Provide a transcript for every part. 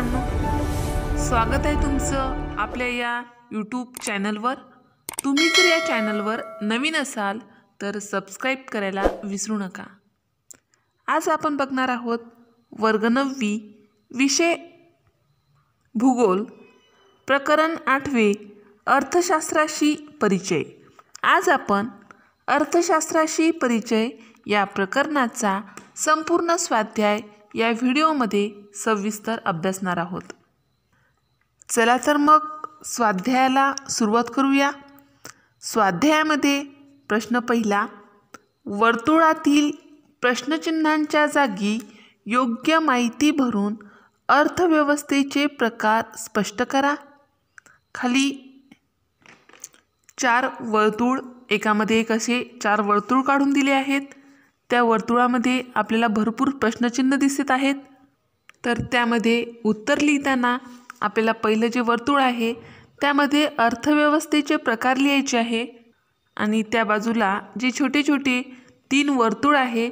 मित्रांनो, स्वागत आहे तुमचं आपल्या या यूट्यूब चॅनलवर। तुम्ही जर या चॅनलवर नवीन असाल तर सबस्क्राइब करायला विसरू नका। आज आपण बघणार आहोत वर्ग 9वी विषय भूगोल प्रकरण 8वे अर्थशास्त्राशी परिचय। आज आपण अर्थशास्त्राशी परिचय या प्रकरणाचा संपूर्ण स्वाध्याय या व्हिडिओमध्ये सविस्तर अभ्यासणार आहोत। चला तर मग स्वाध्यायाला सुरुवात करूया। स्वाध्यायामध्ये प्रश्न पहिला, वर्तुळातील प्रश्नचिन्हांच्या जागी योग्य माहिती भरून अर्थव्यवस्थेचे प्रकार स्पष्ट करा। खाली 4 वर्तुळ, एकामध्ये एक असे 4 वर्तुळ काढून दिले आहेत। त्या वर्तुळामध्ये आपल्याला भरपूर प्रश्नचिन्ह दिसत आहेत। तर त्यामध्ये उत्तर लिहिताना आपल्याला पहिलं जे वर्तुळ आहे त्यामध्ये अर्थव्यवस्थेचे प्रकार लिहायचे आहे आणि त्या बाजूला जे छोटे छोटे 3 वर्तुळ आहे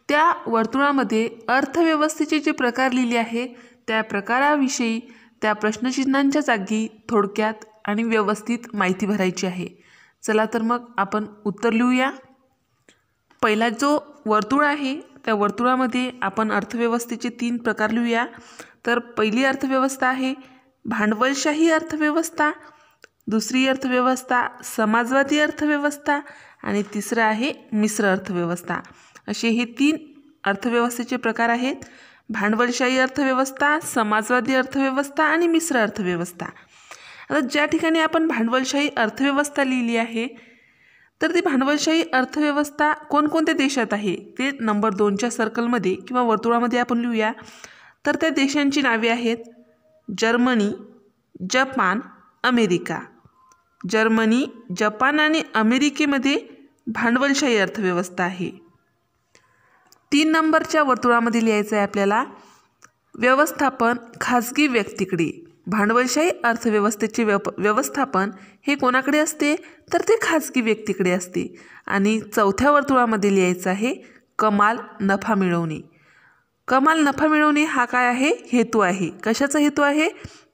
त्या वर्तुळामध्ये अर्थव्यवस्थेचे जे प्रकार लिहिले आहे त्या प्रकाराविषयी त्या प्रश्नचिन्हांच्या जागी थोडक्यात आणि व्यवस्थित माहिती भरायची आहे। चला तर मग आपण उत्तर लिहूया। पहिला जो वर्तुळ आहे त्या वर्तुळामध्ये आपण अर्थव्यवस्थेचे 3 प्रकार लिहूया। तर पहिली अर्थव्यवस्था आहे भांडवलशाही अर्थव्यवस्था, दुसरी अर्थव्यवस्था समाजवादी अर्थव्यवस्था आणि तिसरा आहे मिश्र अर्थव्यवस्था। असे हे 3 अर्थव्यवस्थेचे प्रकार आहेत, भांडवलशाही अर्थव्यवस्था, समाजवादी अर्थव्यवस्था आणि मिश्र अर्थव्यवस्था। आता ज्या ठिकाणी आपण भांडवलशाही अर्थव्यवस्था लिहिली आहे तर ती भांडवलशाही अर्थव्यवस्था कोणकोणत्या देशात आहे ते नंबर 2च्या सर्कलमध्ये किंवा वर्तुळामध्ये आपण लिहूया। तर त्या देशांची नावे आहेत Germany, Japan, America. Germany, Japan आणि अमेरिकेमध्ये भांडवलशाही अर्थव्यवस्था आहे। 3 नंबरच्या वर्तुळामध्ये लिहायचं आहे आपल्याला व्यवस्थापन खाजगी व्यक्तीकडे। भांडवलशाही अर्थव्यवस्थेचे व्यवस्थापन हे कोणाकडे असते तर ते खाजगी व्यक्तीकडे असते। आणि 4थ्या वर्तुळामध्ये लिहायचं आहे कमाल नफा मिळवणे। कमाल नफा मिळवणे हा काय आहे, हेतू आहे। कशाचा हेतू आहे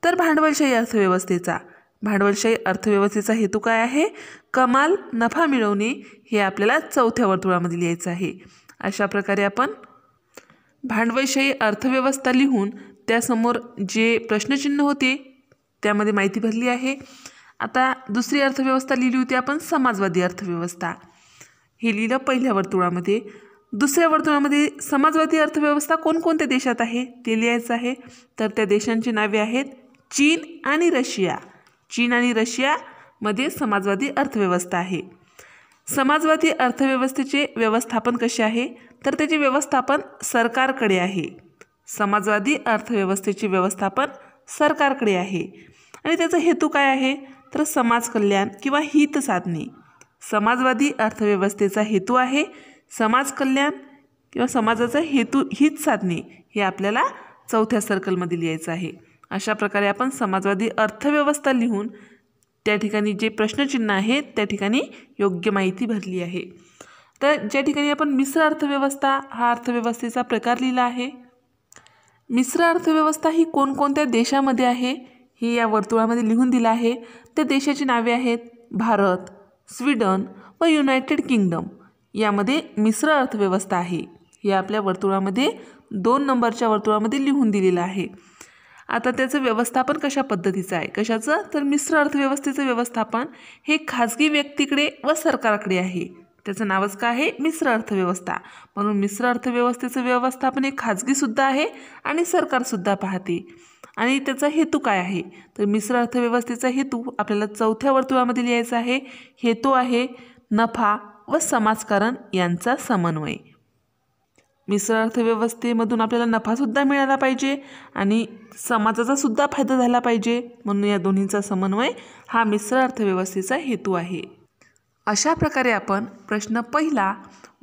तर भांडवलशाही अर्थव्यवस्थेचा। भांडवलशाही अर्थव्यवस्थेचा हेतू काय आहे, कमाल नफा मिळवणे, हे आपल्याला 4थ्या वर्तुळामध्ये लिहायचं आहे। अशा प्रकारे आपण भांडवलशाही अर्थव्यवस्था लिहून त्यासमोर जे प्रश्नचिन्ह होते त्यामध्ये माहिती भरली आहे। आता दुसरी अर्थव्यवस्था लिहिली होती आपण समाजवादी अर्थव्यवस्था, हे लिहिलं पहिल्या वर्तुळामध्ये। दुसऱ्या वर्तुळामध्ये समाजवादी अर्थव्यवस्था कोणकोणत्या देशात आहे ते लिहायचं आहे। तर त्या देशांची नावे आहेत चीन आणि रशिया। चीन आणि रशियामध्ये समाजवादी अर्थव्यवस्था आहे। समाजवादी अर्थव्यवस्थेचे व्यवस्थापन कसे आहे तर त्याचे व्यवस्थापन सरकारकडे आहे। समाजवादी अर्थव्यवस्थेचे व्यवस्थापन सरकारकडे आहे आणि त्याचा हेतू काय आहे तर समाज कल्याण किंवा हित साधणे। समाजवादी अर्थव्यवस्थेचा हेतू आहे समाज कल्याण किंवा समाजाचा हित साधणे, हे आपल्याला 4थ्या सर्कलमध्ये लिहायचं आहे। अशा प्रकारे आपण समाजवादी अर्थव्यवस्था लिहून त्या ठिकाणी जे प्रश्नचिन्ह आहे त्या ठिकाणी योग्य माहिती भरली आहे। तर ज्या ठिकाणी आपण मिश्र अर्थव्यवस्था हा अर्थव्यवस्थेचा प्रकार लिहिला आहे। मिश्र अर्थव्यवस्था ही कोणकोणत्या देशामध्ये आहे हे या वर्तुळामध्ये लिहून दिलं आहे। त्या देशाची नावे आहेत भारत, स्वीडन व युनायटेड किंगडम। यामध्ये मिश्र अर्थव्यवस्था आहे, हे आपल्या वर्तुळामध्ये 2 नंबरच्या वर्तुळामध्ये लिहून दिलेलं आहे। आता त्याचं व्यवस्थापन कशा पद्धतीचं आहे, कशाचं तर मिश्र अर्थव्यवस्थेचं व्यवस्थापन हे खाजगी व्यक्तीकडे व सरकारकडे आहे। त्याचं नावच काय आहे, मिश्र अर्थव्यवस्था। म्हणून मिश्र अर्थव्यवस्थेचं व्यवस्थापन हे खाजगीसुद्धा आहे आणि सरकारसुद्धा पाहते। आणि त्याचा हेतू काय आहे तर मिश्र अर्थव्यवस्थेचा हेतू आपल्याला 4थ्या वर्तुळामध्ये लिहायचा आहे। हेतू आहे नफा व समाजकारण यांचा समन्वय। मिश्र अर्थव्यवस्थेमधून आपल्याला नफासुद्धा मिळाला पाहिजे आणि समाजाचा सुद्धा फायदा झाला पाहिजे, म्हणून या दोन्हींचा समन्वय हा मिश्र अर्थव्यवस्थेचा हेतू आहे। अशा प्रकारे आपण प्रश्न पहिला,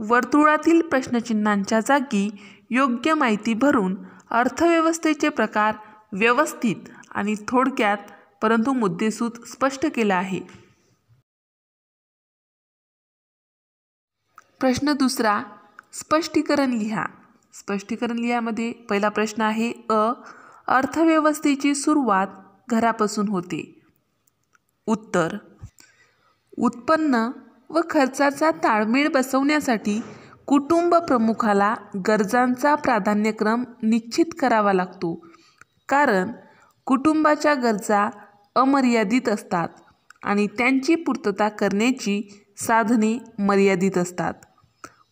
वर्तुळातील प्रश्नचिन्हांच्या जागी योग्य माहिती भरून अर्थव्यवस्थेचे प्रकार व्यवस्थित आणि थोडक्यात परंतु मुद्देसूद स्पष्ट केला आहे। प्रश्न दुसरा, स्पष्टीकरण लिहा। स्पष्टीकरण लिहामध्ये पहिला प्रश्न आहे अर्थव्यवस्थेची सुरुवात घरापासून होते. उत्तर, उत्पन्न व खर्चाचा ताळमेळ बसवण्यासाठी कुटुंब प्रमुखाला गरजांचा प्राधान्यक्रम निश्चित करावा लागतो, कारण कुटुंबाच्या गरजा अमर्यादित असतात आणि त्यांची पूर्तता करण्याची साधने मर्यादित असतात.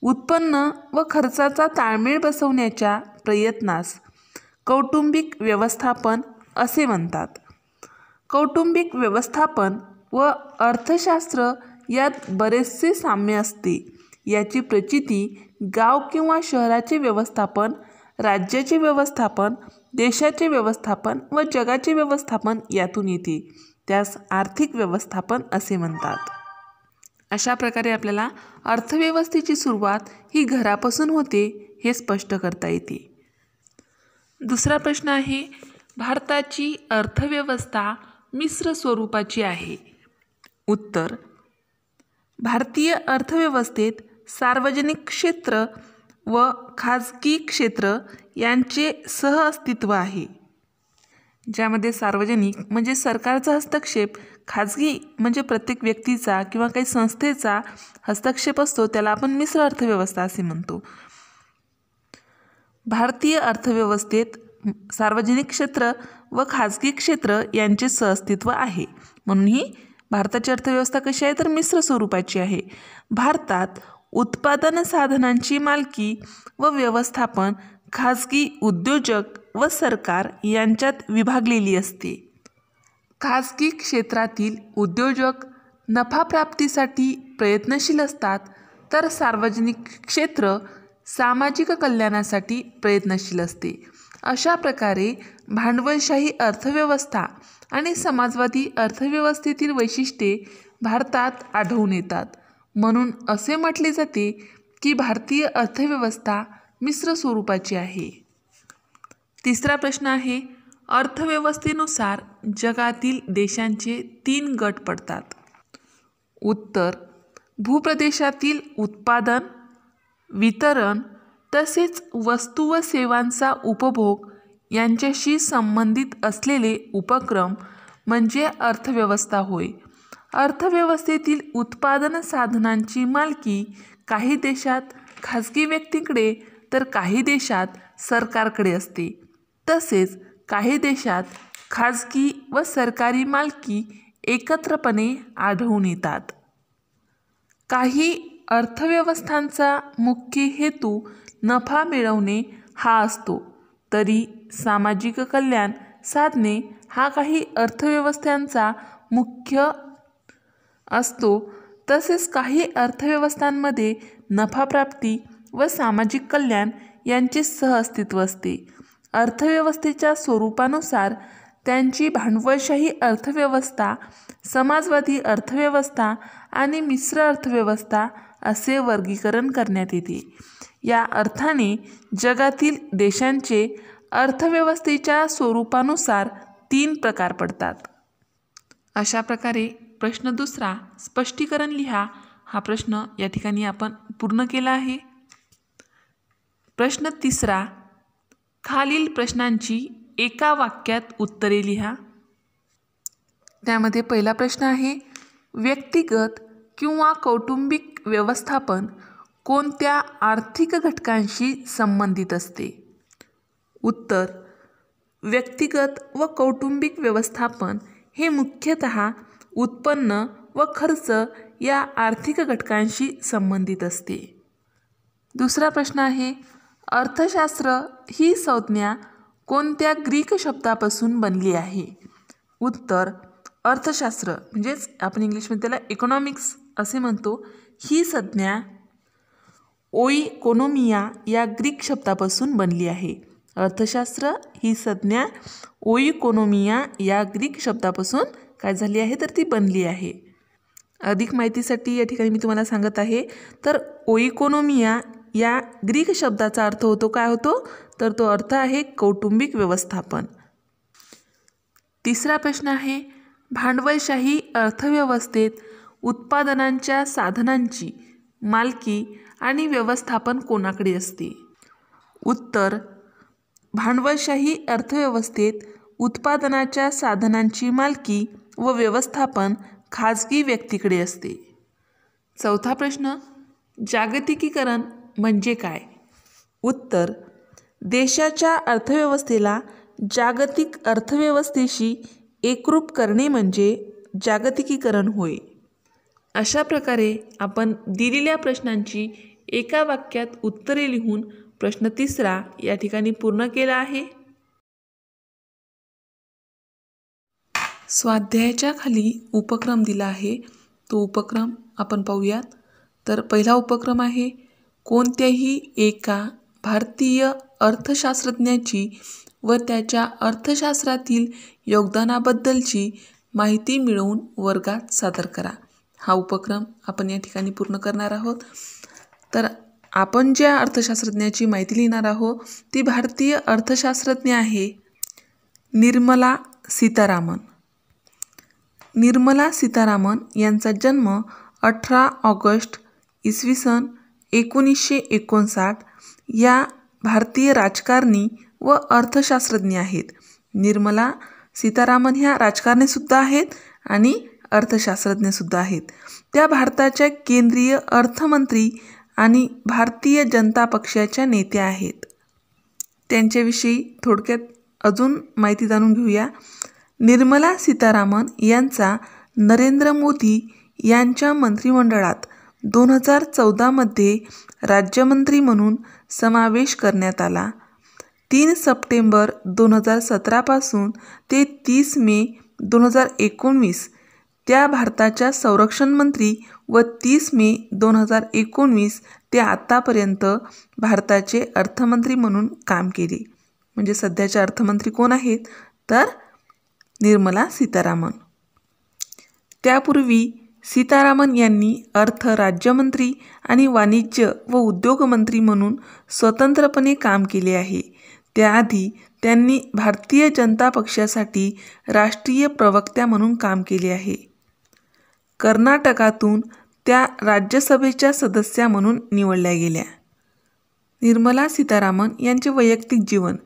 उत्पन्न व खर्चाचा ताळमेळ बसवण्याच्या प्रयत्नास कौटुंबिक व्यवस्थापन असे म्हणतात. कौटुंबिक व्यवस्थापन व अर्थशास्त्र यात बरेचसे साम्य असते. याची प्रचिती गाव किंवा शहराचे व्यवस्थापन, राज्याचे व्यवस्थापन, देशाचे व्यवस्थापन व जगाचे व्यवस्थापन यातून येते. त्यास आर्थिक व्यवस्थापन असे म्हणतात. अशा प्रकारे आपल्याला अर्थव्यवस्थेची सुरुवात ही घरापासून होते हे स्पष्ट करता येते. दुसरा प्रश्न आहे, भारताची अर्थव्यवस्था मिश्र स्वरूपाची आहे. उत्तर, भारतीय अर्थव्यवस्थेत सार्वजनिक क्षेत्र व खाजगी क्षेत्र यांचे सहअस्तित्व आहे. ज्यामध्ये सार्वजनिक म्हणजे सरकारचा हस्तक्षेप, खाजगी म्हणजे प्रत्येक व्यक्तीचा किंवा काही संस्थेचा हस्तक्षेप असतो, त्याला आपण मिश्र अर्थव्यवस्था असे म्हणतो. भारतीय अर्थव्यवस्थेत सार्वजनिक क्षेत्र व खाजगी क्षेत्र यांचे सहअस्तित्व आहे. म्हणून ही भारताची अर्थव्यवस्था कशी आहे तर मिश्र स्वरूपाची आहे. भारतात उत्पादन साधनांची मालकी व व्यवस्थापन खाजगी उद्योजक व सरकार यांच्यात विभागलेली असते. खाजगी क्षेत्रातील उद्योजक नफाप्राप्तीसाठी प्रयत्नशील असतात, तर सार्वजनिक क्षेत्र सामाजिक कल्याणासाठी प्रयत्नशील असते. अशा प्रकारे भांडवलशाही अर्थव्यवस्था आणि समाजवादी अर्थव्यवस्थेतील वैशिष्ट्ये भारतात आढळून येतात. म्हणून असे म्हटले जाते की भारतीय अर्थव्यवस्था मिश्र स्वरूपाची आहे. तिसरा प्रश्न आहे, अर्थव्यवस्थेनुसार जगातील देशांचे 3 गट पडतात. उत्तर, भूप्रदेशातील उत्पादन, वितरण तसेच वस्तू व सेवांचा उपभोग यांच्याशी संबंधित असलेले उपक्रम म्हणजे अर्थव्यवस्था होय. अर्थव्यवस्थेतील उत्पादन साधनांची मालकी काही देशात खाजगी व्यक्तींकडे तर काही देशात सरकारकडे असते. तसेच काही देशात खाजगी व सरकारी मालकी एकत्रपणे आढळून येतात. काही अर्थव्यवस्थांचा मुख्य हेतू नफा मिळवणे हा असतो, तरी सामाजिक कल्याण साधणे हा काही अर्थव्यवस्थांचा मुख्य असतो. तसेच काही अर्थव्यवस्थांमध्ये नफाप्राप्ती व सामाजिक कल्याण यांचे सहअस्तित्व असते. अर्थव्यवस्थेच्या स्वरूपानुसार त्यांची भांडवलशाही अर्थव्यवस्था, समाजवादी अर्थव्यवस्था आणि मिश्र अर्थव्यवस्था असे वर्गीकरण करण्यात येते. या अर्थाने जगातील देशांचे अर्थव्यवस्थेच्या स्वरूपानुसार 3 प्रकार पडतात. अशा प्रकारे प्रश्न दुसरा, स्पष्टीकरण लिहा, हा प्रश्न या ठिकाणी आपण पूर्ण केला आहे. प्रश्न तिसरा, खालील प्रश्नांची एका वाक्यात उत्तरे लिहा. त्यामध्ये पहिला प्रश्न आहे, व्यक्तिगत किंवा कौटुंबिक व्यवस्थापन कोणत्या आर्थिक घटकांशी संबंधित असते? उत्तर, व्यक्तिगत व कौटुंबिक व्यवस्थापन हे मुख्यतः उत्पन्न व खर्च या आर्थिक घटकांशी संबंधित असते. दुसरा प्रश्न आहे, अर्थशास्त्र ही संज्ञा कोणत्या ग्रीक शब्दापासून बनली आहे? उत्तर, अर्थशास्त्र म्हणजेच आपण इंग्लिशमध्ये त्याला इकॉनॉमिक्स असे म्हणतो, ही संज्ञा ओइकोनोमिया या ग्रीक शब्दापासून बनली आहे. अर्थशास्त्र ही संज्ञा ओइकोनोमिया या ग्रीक शब्दापासून काय झाली आहे तर ती बनली आहे. अधिक माहितीसाठी या ठिकाणी मी तुम्हाला सांगत आहे, तर ओइकोनोमिया या ग्रीक शब्दाचा अर्थ होतो काय होतो तर तो अर्थ आहे कौटुंबिक व्यवस्थापन. तिसरा प्रश्न आहे, भांडवलशाही अर्थव्यवस्थेत उत्पादनांच्या साधनांची मालकी आणि व्यवस्थापन कोणाकडे असते? उत्तर, भांडवलशाही अर्थव्यवस्थेत उत्पादनाच्या साधनांची मालकी व व्यवस्थापन खाजगी व्यक्तीकडे असते. चौथा प्रश्न, जागतिकीकरण म्हणजे काय? उत्तर, देशाच्या अर्थव्यवस्थेला जागतिक अर्थव्यवस्थेशी एकरूप करणे म्हणजे जागतिकीकरण होय. अशा प्रकारे आपण दिलेल्या प्रश्नांची एका वाक्यात उत्तरे लिहून प्रश्न 3 या ठिकाणी पूर्ण केला आहे. स्वाध्यायाच्या खाली उपक्रम दिला आहे, तो उपक्रम आपण पाहूयात. तर पहिला उपक्रम आहे, कोणत्याही एका भारतीय अर्थशास्त्रज्ञाची व त्याच्या अर्थशास्त्रातील योगदानाबद्दलची माहिती मिळवून वर्गात सादर करा. हा उपक्रम आपण या ठिकाणी पूर्ण करणार आहोत. तर आपण ज्या अर्थशास्त्रज्ञाची माहिती लिहिणार आहोत ती भारतीय अर्थशास्त्रज्ञ आहे निर्मला सीतारामन. निर्मला सीतारामन यांचा जन्म 18 ऑगस्ट इसवी सन 1959 या भारतीय राजकारणी व अर्थशास्त्रज्ञ आहेत. निर्मला सीतारामन ह्या राजकारणीसुद्धा आहेत आणि अर्थशास्त्रज्ञसुद्धा आहेत. त्या भारताच्या केंद्रीय अर्थमंत्री आणि भारतीय जनता पक्षाच्या नेत्या आहेत. त्यांच्याविषयी थोडक्यात अजून माहिती जाणून घेऊया. निर्मला सीतारामन यांचा नरेंद्र मोदी यांच्या मंत्रिमंडळात 2014 मध्ये राज्यमंत्री म्हणून समावेश करण्यात आला. 3 सप्टेंबर 2017 पासून ते 30 मे 2019 त्या भारताच्या संरक्षण मंत्री व 30 मे 2019 ते आतापर्यंत भारताचे अर्थमंत्री म्हणून काम केले. म्हणजे सध्याचे अर्थमंत्री कोण आहेत? तर निर्मला सीतारामन. त्यापूर्वी सीतारामन यांनी अर्थ राज्यमंत्री आणि वाणिज्य व उद्योग मंत्री म्हणून स्वतंत्रपणे काम केले आहे. त्याआधी त्यांनी भारतीय जनता पक्षासाठी राष्ट्रीय प्रवक्त्या म्हणून काम केले आहे. कर्नाटकातून त्या राज्यसभेच्या सदस्या म्हणून निवडल्या गेल्या. निर्मला सीतारामन यांचे वैयक्तिक जीवन.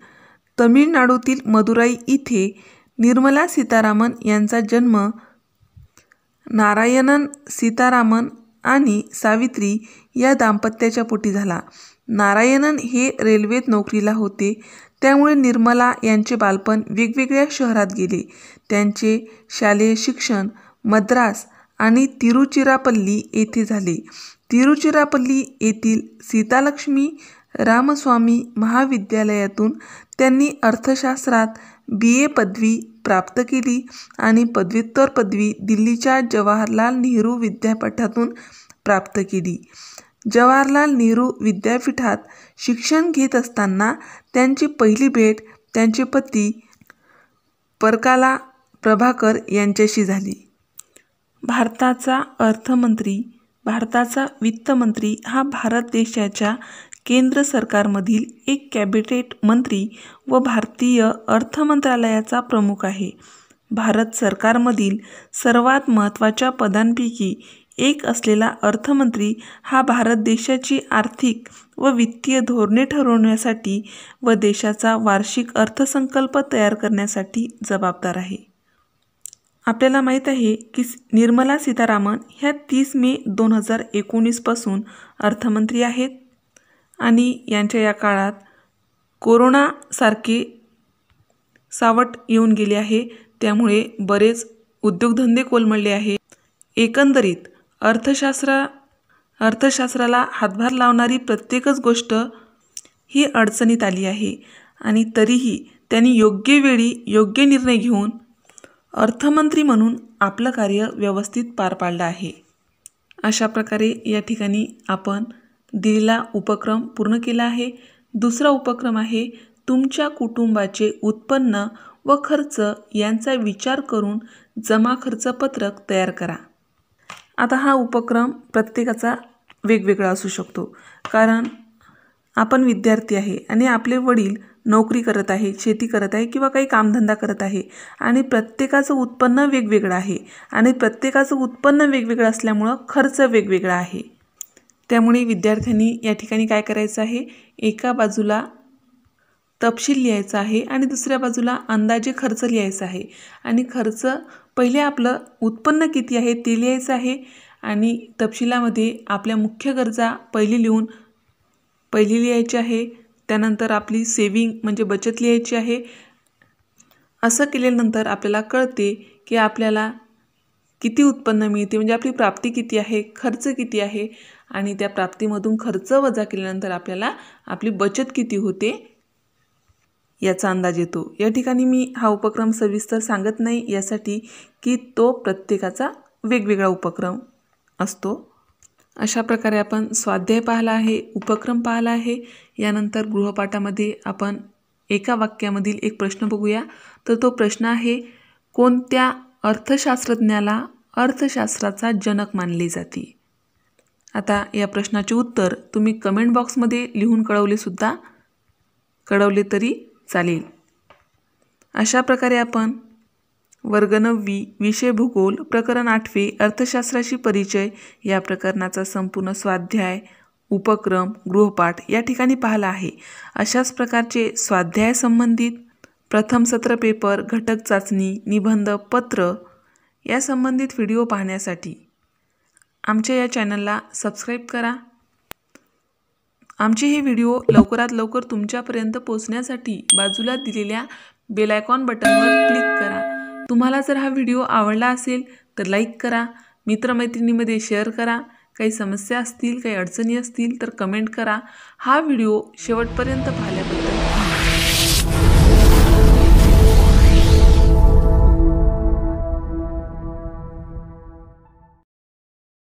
तमिळनाडूतील मदुराई इथे निर्मला सीतारामन यांचा जन्म नारायणन सीतारामन आणि सावित्री या दाम्पत्याच्या पोटी झाला. नारायणन हे रेल्वेत नोकरीला होते, त्यामुळे निर्मला यांचे बालपण वेगवेगळ्या शहरात गेले. त्यांचे शालेय शिक्षण मद्रास आणि तिरुचिरापल्ली येथे झाले. तिरुचिरापल्ली येथील सीतालक्ष्मी रामस्वामी महाविद्यालयातून त्यांनी अर्थशास्त्रात BA पदवी प्राप्त केली आणि पदव्युत्तर पदवी दिल्लीच्या जवाहरलाल नेहरू विद्यापीठातून प्राप्त केली. जवाहरलाल नेहरू विद्यापीठात शिक्षण घेत असताना त्यांची पहिली भेट त्यांचे पती परकाला प्रभाकर यांच्याशी झाली. भारताचा अर्थमंत्री, भारताचा वित्तमंत्री हा भारत देशाच्या केंद्र सरकारमधील एक कॅबिनेट मंत्री व भारतीय अर्थमंत्रालयाचा प्रमुख आहे. भारत सरकारमधील सर्वात महत्त्वाच्या पदांपैकी एक असलेला अर्थमंत्री हा भारत देशाची आर्थिक व वित्तीय धोरणे ठरवण्यासाठी व देशाचा वार्षिक अर्थसंकल्प तयार करण्यासाठी जबाबदार आहे. आपल्याला माहीत आहे की निर्मला सीतारामन ह्या 30 मे 2019 पासून अर्थमंत्री आहेत आणि यांच्या या काळात कोरोनासारखे सावट येऊन गेले आहे, त्यामुळे बरेच उद्योगधंदे कोलमडले आहे. एकंदरीत अर्थशास्त्राला हातभार लावणारी प्रत्येकच गोष्ट ही अडचणीत आली आहे आणि तरीही त्यांनी योग्य वेळी योग्य निर्णय घेऊन अर्थमंत्री म्हणून आपलं कार्य व्यवस्थित पार पाडलं आहे. अशा प्रकारे या ठिकाणी आपण दिलेला उपक्रम पूर्ण केला आहे. दुसरा उपक्रम आहे, तुमच्या कुटुंबाचे उत्पन्न व खर्च यांचा विचार करून जमा खर्च पत्रक तयार करा. आता हा उपक्रम प्रत्येकाचा वेगवेगळा असू शकतो, कारण आपण विद्यार्थी आहे आणि आपले वडील नोकरी करत आहे, शेती करत आहे किंवा काही कामधंदा करत आहे आणि प्रत्येकाचं उत्पन्न वेगवेगळं आहे आणि प्रत्येकाचं उत्पन्न वेगवेगळं असल्यामुळं खर्च वेगवेगळा आहे. त्यामुळे विद्यार्थ्यांनी या ठिकाणी काय करायचं आहे, एका बाजूला तपशील लिहायचा आहे आणि दुसऱ्या बाजूला अंदाजे खर्च लिहायचा आहे। आणि खर्च पहिले आपलं उत्पन्न किती आहे ते लिहायचं आहे आणि तपशिलामध्ये आपल्या मुख्य गरजा पहिली लिहायची आहे। त्यानंतर आपली सेविंग म्हणजे बचत लिहायची आहे। असं केल्यानंतर आपल्याला कळते की आपल्याला किती उत्पन्न मिळते, म्हणजे आपली प्राप्ती किती आहे, खर्च किती आहे आणि त्या प्राप्तीमधून खर्च वजा केल्यानंतर आपल्याला आपली बचत किती होते याचा अंदाज येतो। या ठिकाणी मी हा उपक्रम सविस्तर सांगत नाही यासाठी की तो प्रत्येकाचा वेगवेगळा उपक्रम असतो। अशा प्रकारे आपण स्वाध्याय पाहिला आहे, उपक्रम पाहिला आहे। यानंतर गृहपाठामध्ये आपण एका वाक्यामधील एक प्रश्न बघूया। तर तो प्रश्न आहे, कोणत्या अर्थशास्त्रज्ञाला अर्थशास्त्राचा जनक मानले जाते? आता या प्रश्नाचे उत्तर तुम्ही कमेंट बॉक्समध्ये लिहून कळवले तरी चालेल। अशा प्रकारे आपण वर्ग 9वी विषय भूगोल प्रकरण 8वे अर्थशास्त्राशी परिचय या प्रकरणाचा संपूर्ण स्वाध्याय, उपक्रम, गृहपाठ या ठिकाणी पाहिला आहे। अशाच प्रकारचे स्वाध्याय संबंधित प्रथम सत्र पेपर, घटक चाचणी, निबंध, पत्र या संबंधित व्हिडिओ पाहण्यासाठी आमच्या या चॅनलला सबस्क्राईब करा। आमचे हे व्हिडिओ लवकरात लवकर तुमच्यापर्यंत पोहोचण्यासाठी बाजूला दिलेल्या बेल आयकॉन बटनवर क्लिक करा। तुम्हाला जर हा व्हिडिओ आवडला असेल तर लाईक करा, मित्रमैत्रिणींमध्ये शेअर करा। काही समस्या असतील, काही अडचणी असतील तर कमेंट करा। हा व्हिडिओ शेवटपर्यंत पाहिल्याबद्दल